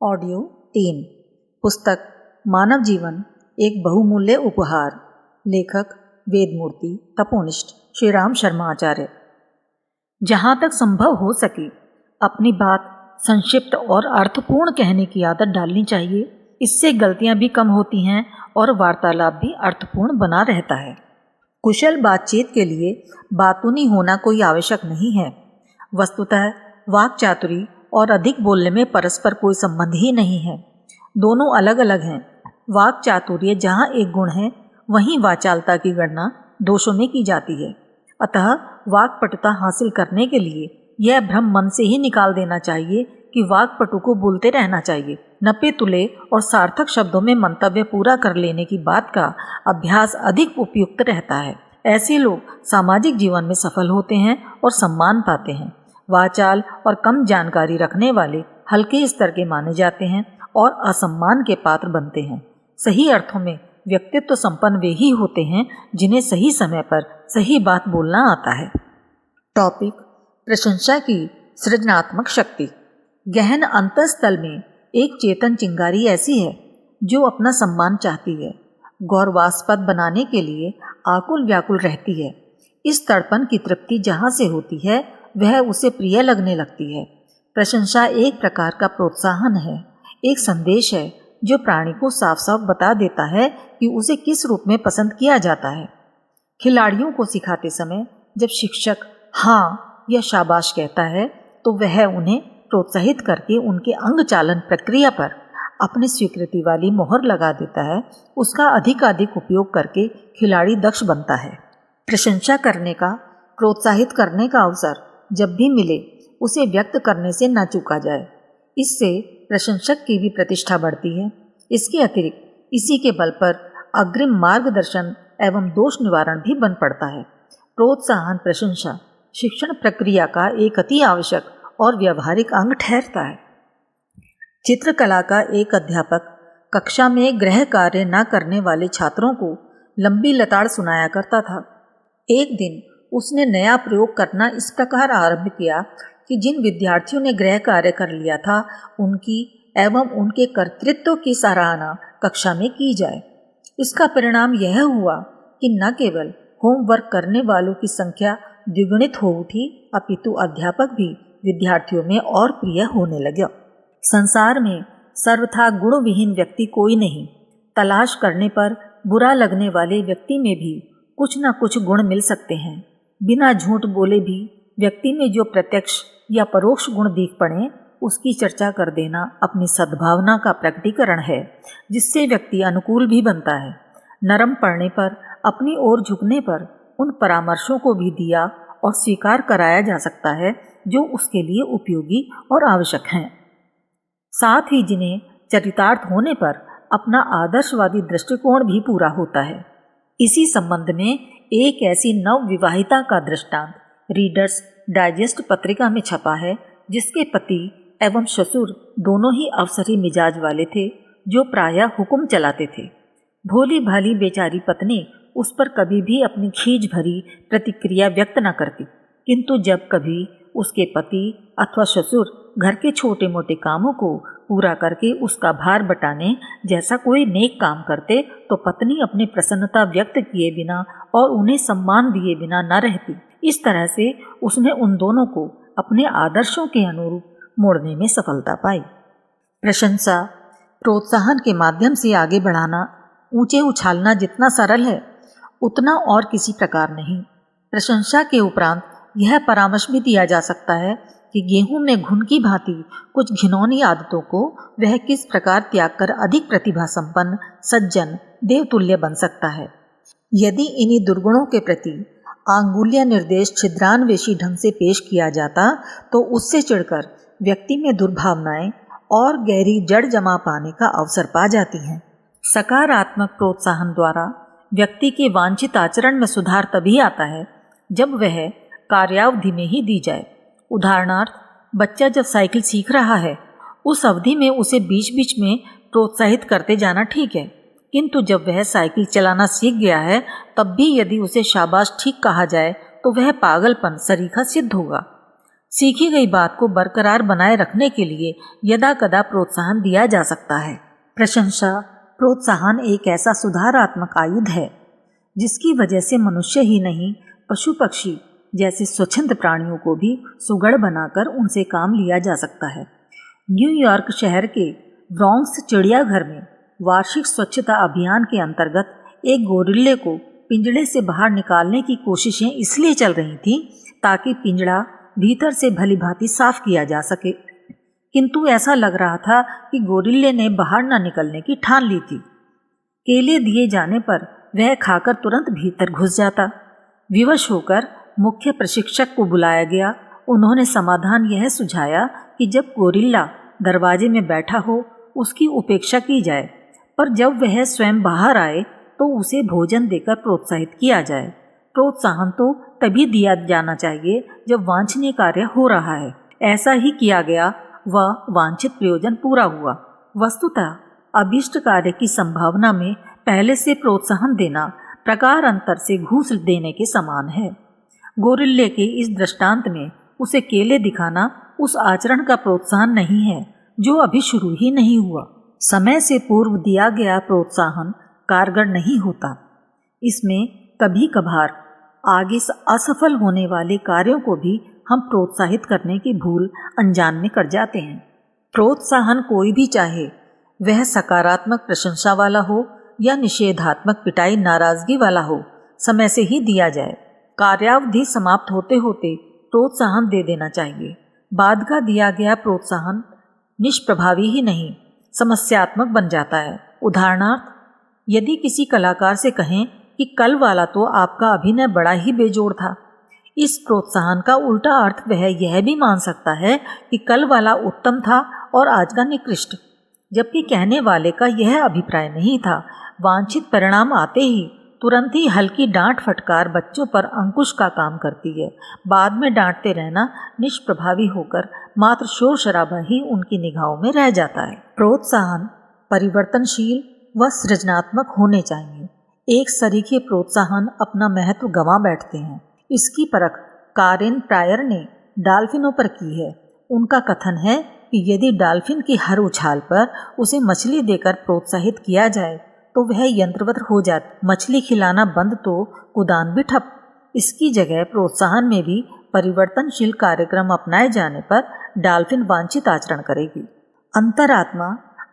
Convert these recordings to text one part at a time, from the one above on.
Audio 3। पुस्तक मानव जीवन एक बहुमूल्य उपहार। लेखक वेदमूर्ति तपोनिष्ठ श्री राम शर्मा आचार्य। जहाँ तक संभव हो सके अपनी बात संक्षिप्त और अर्थपूर्ण कहने की आदत डालनी चाहिए। इससे गलतियाँ भी कम होती हैं और वार्तालाप भी अर्थपूर्ण बना रहता है। कुशल बातचीत के लिए बातूनी होना कोई आवश्यक नहीं है। वस्तुतः वाक् चातुरी और अधिक बोलने में परस्पर कोई संबंध ही नहीं है। दोनों अलग अलग हैं। वाक् चातुर्य जहाँ एक गुण है, वहीं वाचालता की गणना दोषों में की जाती है। अतः वाक्पटुता हासिल करने के लिए यह भ्रम मन से ही निकाल देना चाहिए कि वाक्पटु को बोलते रहना चाहिए। नपे तुले और सार्थक शब्दों में मंतव्य पूरा कर लेने की बात का अभ्यास अधिक उपयुक्त रहता है। ऐसे लोग सामाजिक जीवन में सफल होते हैं और सम्मान पाते हैं। वाचाल और कम जानकारी रखने वाले हल्के स्तर के माने जाते हैं और असम्मान के पात्र बनते हैं। सही अर्थों में व्यक्तित्व संपन्न वे ही होते हैं जिन्हें सही समय पर सही बात बोलना आता है। टॉपिक: प्रशंसा की सृजनात्मक शक्ति। गहन अंतःस्थल में एक चेतन चिंगारी ऐसी है जो अपना सम्मान चाहती है, गौरवास्पद बनाने के लिए आकुल व्याकुल रहती है। इस तड़पन की तृप्ति जहाँ से होती है वह उसे प्रिय लगने लगती है। प्रशंसा एक प्रकार का प्रोत्साहन है, एक संदेश है जो प्राणी को साफ साफ बता देता है कि उसे किस रूप में पसंद किया जाता है। खिलाड़ियों को सिखाते समय जब शिक्षक हाँ या शाबाश कहता है तो वह उन्हें प्रोत्साहित करके उनके अंग चालन प्रक्रिया पर अपनी स्वीकृति वाली मोहर लगा देता है। उसका अधिक उपयोग करके खिलाड़ी दक्ष बनता है। प्रशंसा करने का, प्रोत्साहित करने का अवसर जब भी मिले उसे व्यक्त करने से न चूका जाए। इससे प्रशंसक की भी प्रतिष्ठा बढ़ती है। इसके अतिरिक्त इसी के बल पर अग्रिम मार्गदर्शन एवं दोष निवारण भी बन पड़ता है। प्रोत्साहन प्रशंसा शिक्षण प्रक्रिया का एक अति आवश्यक और व्यवहारिक अंग ठहरता है। चित्रकला का एक अध्यापक कक्षा में गृह कार्य न करने वाले छात्रों को लंबी लताड़ सुनाया करता था। एक दिन उसने नया प्रयोग करना इस प्रकार आरंभ किया कि जिन विद्यार्थियों ने गृह कार्य कर लिया था उनकी एवं उनके कर्तृत्व की सराहना कक्षा में की जाए। इसका परिणाम यह हुआ कि न केवल होमवर्क करने वालों की संख्या द्विगुणित हो उठी, अपितु अध्यापक भी विद्यार्थियों में और प्रिय होने लगा। संसार में सर्वथा गुणविहीन व्यक्ति कोई नहीं। तलाश करने पर बुरा लगने वाले व्यक्ति में भी कुछ न कुछ गुण मिल सकते हैं। बिना झूठ बोले भी व्यक्ति में जो प्रत्यक्ष या परोक्ष गुण दिख पड़े उसकी चर्चा कर देना अपनी सद्भावना का प्रकटीकरण है, जिससे व्यक्ति अनुकूल भी बनता है। नरम पड़ने पर, अपनी ओर झुकने पर उन परामर्शों को भी दिया और स्वीकार कराया जा सकता है जो उसके लिए उपयोगी और आवश्यक हैं। साथ ही जिन्हें चरितार्थ होने पर अपना आदर्शवादी दृष्टिकोण भी पूरा होता है। इसी संबंध में एक ऐसी नव विवाहिता का दृष्टांत रीडर्स डाइजेस्ट पत्रिका में छपा है, जिसके पति एवं ससुर दोनों ही अवसरी मिजाज वाले थे, जो प्रायः हुक्म चलाते थे। भोली भाली बेचारी पत्नी उस पर कभी भी अपनी खींच भरी प्रतिक्रिया व्यक्त न करती, किंतु जब कभी उसके पति अथवा ससुर घर के छोटे मोटे कामों को पूरा करके उसका भार बटाने जैसा कोई नेक काम करते तो पत्नी अपनी प्रसन्नता व्यक्त किए बिना और उन्हें सम्मान दिए बिना न रहती। इस तरह से उसने उन दोनों को अपने आदर्शों के अनुरूप मोड़ने में सफलता पाई। प्रशंसा, प्रोत्साहन के माध्यम से आगे बढ़ाना, ऊंचे उछालना जितना सरल है उतना और किसी प्रकार नहीं। प्रशंसा के उपरांत यह परामर्श भी दिया जा सकता है कि गेहूं में घुन की भांति कुछ घिनौनी आदतों को वह किस प्रकार त्याग कर अधिक प्रतिभा संपन्न, सज्जन, देवतुल्य बन सकता है। यदि इन्हीं दुर्गुणों के प्रति आंगुल्य निर्देश छिद्रान्वेषी ढंग से पेश किया जाता तो उससे चिढ़कर व्यक्ति में दुर्भावनाएं और गहरी जड़ जमा पाने का अवसर पा जाती हैं। सकारात्मक प्रोत्साहन द्वारा व्यक्ति के वांछित आचरण में सुधार तभी आता है जब वह कार्यावधि में ही दी जाए। उदाहरणार्थ, बच्चा जब साइकिल सीख रहा है उस अवधि में उसे बीच बीच में प्रोत्साहित करते जाना ठीक है, किंतु जब वह साइकिल चलाना सीख गया है तब भी यदि उसे शाबाश ठीक कहा जाए तो वह पागलपन सरीखा सिद्ध होगा। सीखी गई बात को बरकरार बनाए रखने के लिए यदा कदा प्रोत्साहन दिया जा सकता है। प्रशंसा प्रोत्साहन एक ऐसा सुधारात्मक आयुध है जिसकी वजह से मनुष्य ही नहीं, पशु पक्षी जैसे स्वच्छंद प्राणियों को भी सुगढ़ बनाकर उनसे काम लिया जा सकता है। न्यूयॉर्क शहर के ब्रॉन्क्स चिड़ियाघर में वार्षिक स्वच्छता अभियान के अंतर्गत एक गोरिल्ले को पिंजड़े से बाहर निकालने की कोशिशें इसलिए चल रही थीं ताकि पिंजड़ा भीतर से भली भांति साफ किया जा सके, किंतु ऐसा लग रहा था कि गोरिल्ले ने बाहर न निकलने की ठान ली थी। केले दिए जाने पर वह खाकर तुरंत भीतर घुस जाता। विवश होकर मुख्य प्रशिक्षक को बुलाया गया। उन्होंने समाधान यह सुझाया कि जब गोरिल्ला दरवाजे में बैठा हो उसकी उपेक्षा की जाए, पर जब वह स्वयं बाहर आए तो उसे भोजन देकर प्रोत्साहित किया जाए। प्रोत्साहन तो तभी दिया जाना चाहिए जब वांछनीय कार्य हो रहा है। ऐसा ही किया गया, वह वांछित प्रयोजन पूरा हुआ। वस्तुतः अभीष्ट कार्य की संभावना में पहले से प्रोत्साहन देना प्रकार अंतर से घूस देने के समान है। गोरिल्ले के इस दृष्टांत में उसे केले दिखाना उस आचरण का प्रोत्साहन नहीं है जो अभी शुरू ही नहीं हुआ। समय से पूर्व दिया गया प्रोत्साहन कारगर नहीं होता। इसमें कभी कभार आगे असफल होने वाले कार्यों को भी हम प्रोत्साहित करने की भूल अनजान में कर जाते हैं। प्रोत्साहन कोई भी चाहे, वह सकारात्मक प्रशंसा वाला हो या निषेधात्मक पिटाई नाराजगी वाला हो, समय से ही दिया जाए। कार्यावधि समाप्त होते होते प्रोत्साहन दे देना चाहिए। बाद का दिया गया प्रोत्साहन निष्प्रभावी ही नहीं, समस्यात्मक बन जाता है। उदाहरणार्थ, यदि किसी कलाकार से कहें कि कल वाला तो आपका अभिनय बड़ा ही बेजोड़ था, इस प्रोत्साहन का उल्टा अर्थ वह यह भी मान सकता है कि कल वाला उत्तम था और आज का निकृष्ट, जबकि कहने वाले का यह अभिप्राय नहीं था। वांछित परिणाम आते ही तुरंत ही हल्की डांट फटकार बच्चों पर अंकुश का काम करती है। बाद में डांटते रहना निष्प्रभावी होकर मात्र शोर शराबा ही उनकी निगाहों में रह जाता है। प्रोत्साहन परिवर्तनशील व सृजनात्मक होने चाहिए। एक सरीखे प्रोत्साहन अपना महत्व गंवा बैठते हैं। इसकी परख कारेन प्रायर ने डॉल्फिनों पर की है। उनका कथन है कि यदि डॉल्फिन की हर उछाल पर उसे मछली देकर प्रोत्साहित किया जाए तो वह यंत्रवत हो जाती। मछली खिलाना बंद तो कुदान भी ठप। इसकी जगह प्रोत्साहन में भी परिवर्तनशील कार्यक्रम अपनाए जाने पर डॉल्फिन वांछित आचरण करेगी। अंतरात्मा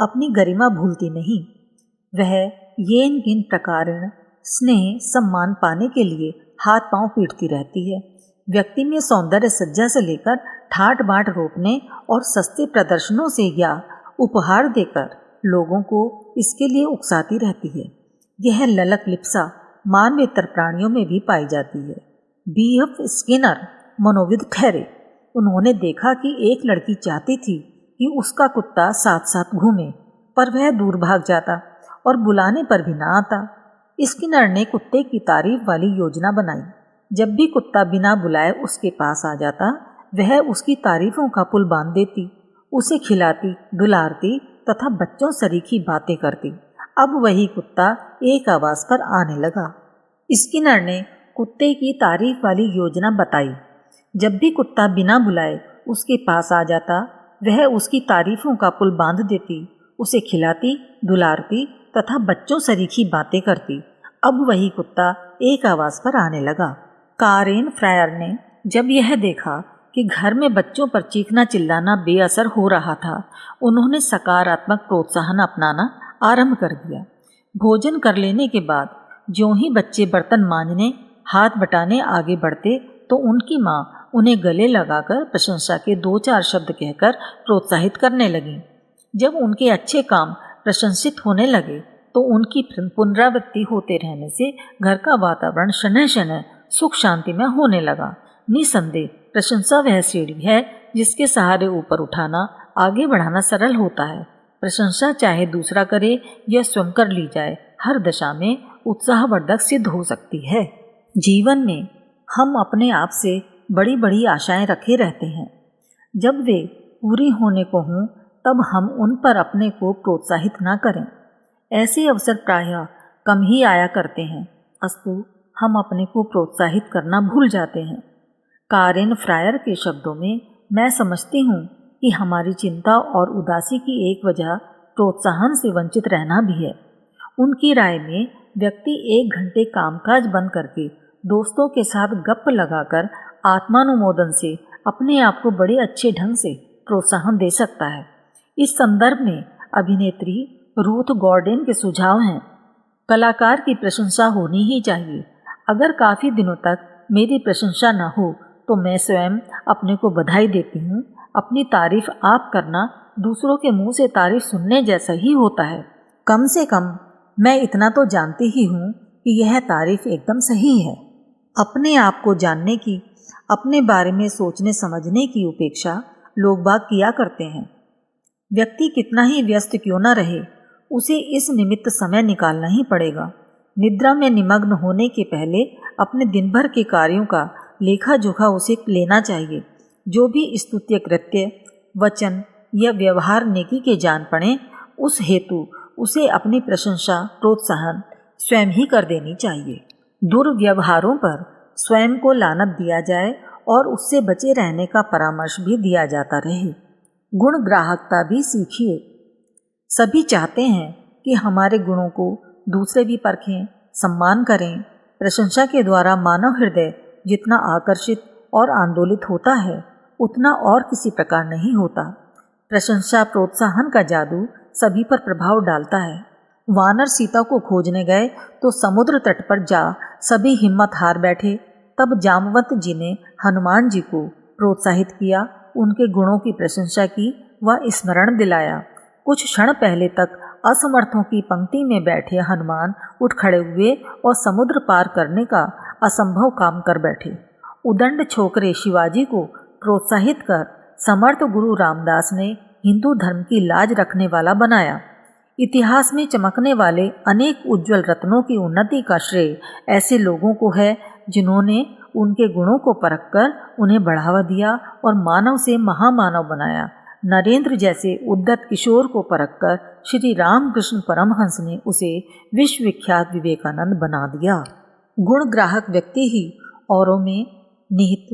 अपनी गरिमा भूलती नहीं। वह येन किन प्रकारेण स्नेह सम्मान पाने के लिए हाथ पांव पीटती रहती है। व्यक्ति में सौंदर्य सज्जा से लेकर ठाट बाट रोकने और सस्ते प्रदर्शनों से या उपहार देकर लोगों को इसके लिए उकसाती रहती है। यह ललक लिप्सा मानवेतर प्राणियों में भी पाई जाती है। B.F. स्किनर मनोविद ठहरे। उन्होंने देखा कि एक लड़की चाहती थी कि उसका कुत्ता साथ साथ घूमे, पर वह दूर भाग जाता और बुलाने पर भी ना आता। स्किनर ने कुत्ते की तारीफ वाली योजना बनाई। जब भी कुत्ता बिना बुलाए उसके पास आ जाता, वह उसकी तारीफों का पुल बांध देती, उसे खिलाती, दुलारती तथा बच्चों सरीखी बातें करती। अब वही कुत्ता एक आवाज पर आने लगा। स्किनर ने कुत्ते की तारीफ वाली योजना बताई। जब भी कुत्ता बिना बुलाए उसके पास आ जाता, वह उसकी तारीफों का पुल बांध देती, उसे खिलाती, दुलारती तथा बच्चों सरीखी बातें करती। अब वही कुत्ता एक आवाज पर आने लगा। कारेन फ्रायर ने जब यह देखा कि घर में बच्चों पर चीखना चिल्लाना बेअसर हो रहा था, उन्होंने सकारात्मक प्रोत्साहन अपनाना आरंभ कर दिया। भोजन कर लेने के बाद ज्यों ही बच्चे बर्तन मांजने, हाथ बटाने आगे बढ़ते तो उनकी माँ उन्हें गले लगाकर प्रशंसा के 2-4 शब्द कहकर प्रोत्साहित करने लगी। जब उनके अच्छे काम प्रशंसित होने लगे तो उनकी पुनरावृत्ति होते रहने से घर का वातावरण शनह शनह सुख शांति में होने लगा। निसंदेह प्रशंसा वह सीढ़ी है जिसके सहारे ऊपर उठाना, आगे बढ़ाना सरल होता है। प्रशंसा चाहे दूसरा करे या स्वयं कर ली जाए, हर दशा में उत्साहवर्धक सिद्ध हो सकती है। जीवन में हम अपने आप से बड़ी बड़ी आशाएं रखे रहते हैं। जब वे पूरी होने को हों तब हम उन पर अपने को प्रोत्साहित ना करें। ऐसे अवसर प्रायः कम ही आया करते हैं, अस्तु हम अपने को प्रोत्साहित करना भूल जाते हैं। कारेन फ्रायर के शब्दों में, मैं समझती हूँ कि हमारी चिंता और उदासी की एक वजह प्रोत्साहन से वंचित रहना भी है। उनकी राय में व्यक्ति 1 घंटे कामकाज बंद करके दोस्तों के साथ गप लगाकर आत्मानुमोदन से अपने आप को बड़े अच्छे ढंग से प्रोत्साहन दे सकता है। इस संदर्भ में अभिनेत्री रूथ गॉर्डेन के सुझाव हैं। कलाकार की प्रशंसा होनी ही चाहिए। अगर काफ़ी दिनों तक मेरी प्रशंसा न हो तो मैं स्वयं अपने को बधाई देती हूँ। अपनी तारीफ आप करना दूसरों के मुंह से तारीफ सुनने जैसा ही होता है। कम से कम मैं इतना तो जानती ही हूँ कि यह तारीफ एकदम सही है। अपने आप को जानने की, अपने बारे में सोचने समझने की उपेक्षा लोग बाग किया करते हैं। व्यक्ति कितना ही व्यस्त क्यों न रहे, उसे इस निमित्त समय निकालना ही पड़ेगा। निद्रा में निमग्न होने के पहले अपने दिन भर के कार्यों का लेखा जोखा उसे लेना चाहिए। जो भी स्तुत्य कृत्य, वचन या व्यवहार नेकी के जान पड़े, उस हेतु उसे अपनी प्रशंसा प्रोत्साहन स्वयं ही कर देनी चाहिए। दुर्व्यवहारों पर स्वयं को लानत दिया जाए और उससे बचे रहने का परामर्श भी दिया जाता रहे। गुण ग्राहकता भी सीखिए। सभी चाहते हैं कि हमारे गुणों को दूसरे भी परखें, सम्मान करें। प्रशंसा के द्वारा मानव हृदय जितना आकर्षित और आंदोलित होता है, उतना और किसी प्रकार नहीं होता। प्रशंसा प्रोत्साहन का जादू सभी पर प्रभाव डालता है। वानर सीता को खोजने गए तो समुद्र तट पर जा सभी हिम्मत हार बैठे। तब जामवंत जी ने हनुमान जी को प्रोत्साहित किया, उनके गुणों की प्रशंसा की व स्मरण दिलाया। कुछ क्षण पहले तक असमर्थों की पंक्ति में बैठे हनुमान उठ खड़े हुए और समुद्र पार करने का असंभव काम कर बैठे। उदंड छोकरे शिवाजी को प्रोत्साहित कर समर्थ गुरु रामदास ने हिंदू धर्म की लाज रखने वाला बनाया। इतिहास में चमकने वाले अनेक उज्जवल रत्नों की उन्नति का श्रेय ऐसे लोगों को है जिन्होंने उनके गुणों को परखकर उन्हें बढ़ावा दिया और मानव से महामानव बनाया। नरेंद्र जैसे उद्दत किशोर को परखकर श्री रामकृष्ण परमहंस ने उसे विश्वविख्यात विवेकानंद बना दिया। गुण ग्राहक व्यक्ति ही औरों में निहित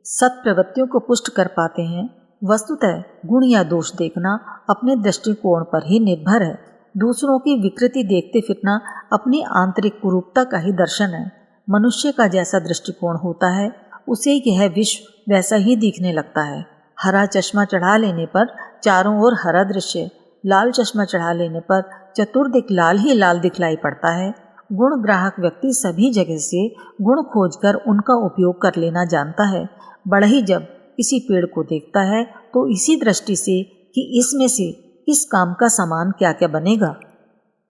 सत्प्रवृत्तियों को पुष्ट कर पाते हैं। वस्तुतः गुण या दोष देखना अपने दृष्टिकोण पर ही निर्भर है। दूसरों की विकृति देखते फिरना अपनी आंतरिक कुरूपता का ही दर्शन है। मनुष्य का जैसा दृष्टिकोण होता है, उसे यह विश्व वैसा ही दिखने लगता है। हरा चश्मा चढ़ा लेने पर चारों ओर हरा दृश्य, लाल चश्मा चढ़ा लेने पर चतुर्दिक लाल ही लाल दिखलाई पड़ता है। गुण ग्राहक व्यक्ति सभी जगह से गुण खोजकर उनका उपयोग कर लेना जानता है। बढ़ई जब किसी पेड़ को देखता है तो इसी दृष्टि से कि इसमें से किस काम का सामान क्या क्या बनेगा,